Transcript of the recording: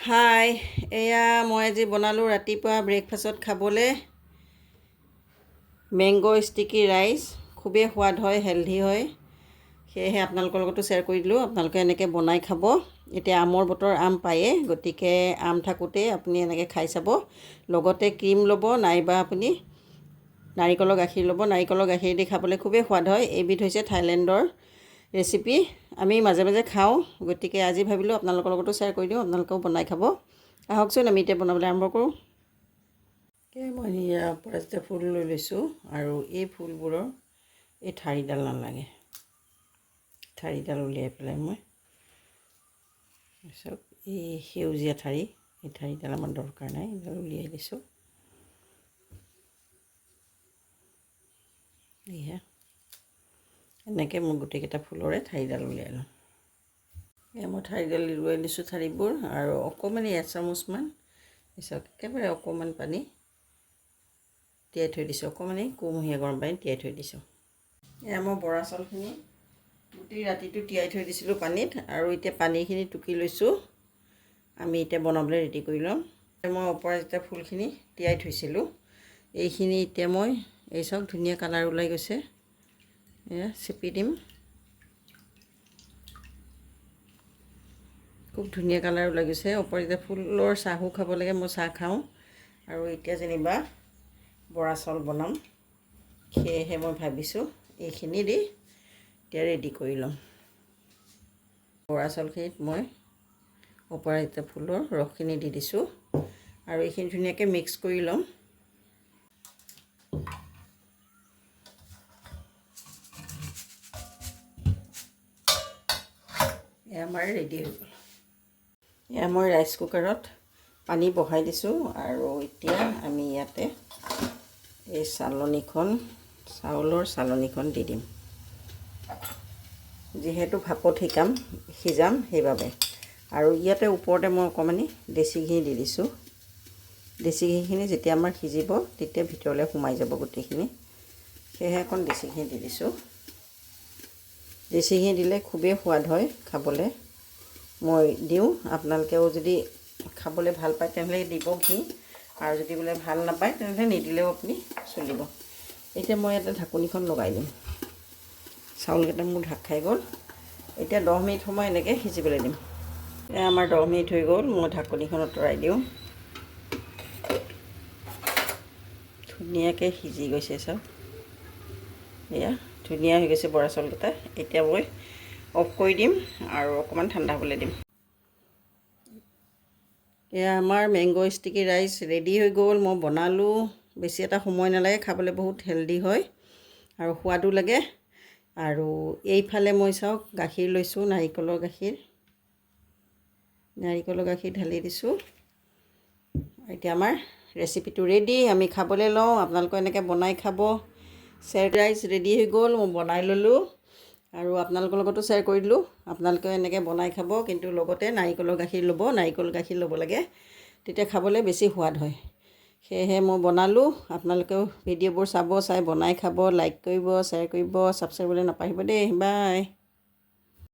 হাই, এয়া মই আজি বনালোঁ ৰাতিপুৱা ব্ৰেকফাষ্টত খাবলৈ মেংগো ষ্টিকি ৰাইচ। খুবেই সোৱাদ হয়, হেল্ডি হয়, সেয়েহে আপোনালোকৰ লগতো শ্বেয়াৰ কৰি দিলোঁ। আপোনালোকে এনেকৈ বনাই খাব। এতিয়া আমৰ বতৰ, আম পায়েই, গতিকে আম থাকোঁতে আপুনি এনেকৈ খাই চাব। লগতে ক্ৰীম ল'ব, নাইবা আপুনি নাৰিকলৰ গাখীৰ ল'ব। নাৰিকলৰ গাখীৰ দি খাবলৈ খুবেই সোৱাদ হয়। এইবিধ হৈছে থাইলেণ্ডৰ ৰেচিপি। আমি মাজে মাজে খাওঁ, গতিকে আজি ভাবিলোঁ আপোনালোকৰ লগতো শ্বেয়াৰ কৰি দিওঁ, আপোনালোকেও বনাই খাব। আহকচোন আমি এতিয়া বনাবলৈ আৰম্ভ কৰোঁ। মই ইয়াৰ পৰা ফুল লৈ লৈছোঁ, আৰু এই ফুলবোৰৰ এই ঠাৰিডাল নালাগে, ঠাৰিডাল উলিয়াই পেলাই মই তাৰপিছত এই সেউজীয়া ঠাৰি, এই ঠাৰিডাল আমাৰ দৰকাৰ নাই, এইডাল উলিয়াই দিছোঁ। এয়া এনেকৈ মই গোটেইকেইটা ফুলৰে ঠাৰিডাল উলিয়াই লওঁ। এয়া মই ঠাৰিডাল উলিয়াই দিছোঁ ঠাৰিবোৰ, আৰু অকণমান এচামুচমান পিছত একেবাৰে অকণমান পানী তিয়াই থৈ দিছোঁ, অকণমান কুহুমীয়া গৰম পানী তিয়াই থৈ দিছোঁ। এয়া মই বৰা চাউলখিনি গোটেই ৰাতিটো তিয়াই থৈ দিছিলোঁ পানীত, আৰু এতিয়া পানীখিনি টুকি লৈছোঁ। আমি এতিয়া বনাবলৈ ৰেডি কৰি ল'ম। মই অপৰাজিতা ফুলখিনি তিয়াই থৈছিলোঁ, এইখিনি এতিয়া মই এই চাওক ধুনীয়া কালাৰ ওলাই গৈছে, এয়া চেপি দিম। খুব ধুনীয়া কালাৰ ওলাই গৈছে। অপৰাজিতা ফুলৰ চাহো খাব লাগে, মই চাহ খাওঁ। আৰু এতিয়া যেনিবা বৰা চাউল বনাম, সেয়েহে মই ভাবিছোঁ এইখিনি দি এতিয়া ৰেডি কৰি ল'ম। বৰা চাউলখিনিত মই অপৰাজিতা ফুলৰ ৰসখিনি দি দিছোঁ, আৰু এইখিনি ধুনীয়াকৈ মিক্স কৰি ল'ম। এয়া আমাৰ ৰেডি হৈ গ'ল। এয়া মই ৰাইচ কুকাৰত পানী বহাই দিছোঁ, আৰু এতিয়া আমি ইয়াতে এই চাউলৰ চালনীখন দি দিম। যিহেতু ভাপত সিজাম সেইবাবে। আৰু ইয়াতে ওপৰতে মই অকণমানি দেশী ঘি দি দিছোঁ। দেশী ঘিখিনি যেতিয়া আমাৰ সিজিব তেতিয়া ভিতৰলৈ সোমাই যাব গোটেইখিনি, সেয়েহে অকণ দেশী ঘি দি দিছোঁ। দেশী ঘি দিলে খুবেই সোৱাদ হয় খাবলৈ, মই দিওঁ। আপোনালোকেও যদি খাবলৈ ভাল পায় তেনেহ'লে দিব ঘি, আৰু যদি বোলে ভাল নাপায় তেনেহ'লে নিদিলেও আপুনি চলিব। এতিয়া মই ইয়াতে ঢাকনিখন লগাই দিম। চাউলকেইটা মোৰ ঢাক খাই গ'ল। এতিয়া 10 মিনিট সময় এনেকৈ সিজিবলৈ দিম। এয়া আমাৰ 10 মিনিট হৈ গ'ল, মই ঢাকনিখন আঁতৰাই দিওঁ। ধুনীয়াকৈ সিজি গৈছে চাওক, এয়া ধুনীয়া হৈ গৈছে বৰা চাউলকেইটা। এতিয়া মই অফ কৰি দিম আৰু অকণমান ঠাণ্ডা হ'বলৈ দিম। এয়া আমাৰ মেংগো ষ্টিকি ৰাইচ ৰেডি হৈ গ'ল। মই বনালোঁ, বেছি এটা সময় নালাগে, খাবলৈ বহুত হেল্ডি হয় আৰু সোৱাদো লাগে। আৰু এইফালে মই চাওক গাখীৰ লৈছোঁ, নাৰিকলৰ গাখীৰ ঢালি দিছোঁ। এতিয়া আমাৰ ৰেচিপিটো ৰেডি, আমি খাবলৈ লওঁ। আপোনালোকে এনেকৈ বনাই খাব। ৰাইচ ৰেডি হৈ গ'ল, মই বনাই ল'লোঁ আৰু আপোনালোকৰ লগতো শ্বেয়াৰ কৰি দিলোঁ। আপোনালোকেও এনেকৈ বনাই খাব, কিন্তু লগতে নাৰিকলৰ গাখীৰ ল'ব। নাৰিকল গাখীৰ ল'ব লাগে, তেতিয়া খাবলৈ বেছি সোৱাদ হয়। সেয়েহে মই বনালোঁ। আপোনালোকেও ভিডিঅ'বোৰ চাই বনাই খাব, লাইক কৰিব, শ্বেয়াৰ কৰিব, ছাবস্ক্ৰাইব কৰিবলৈ নাপাহৰিব দেই। বাই।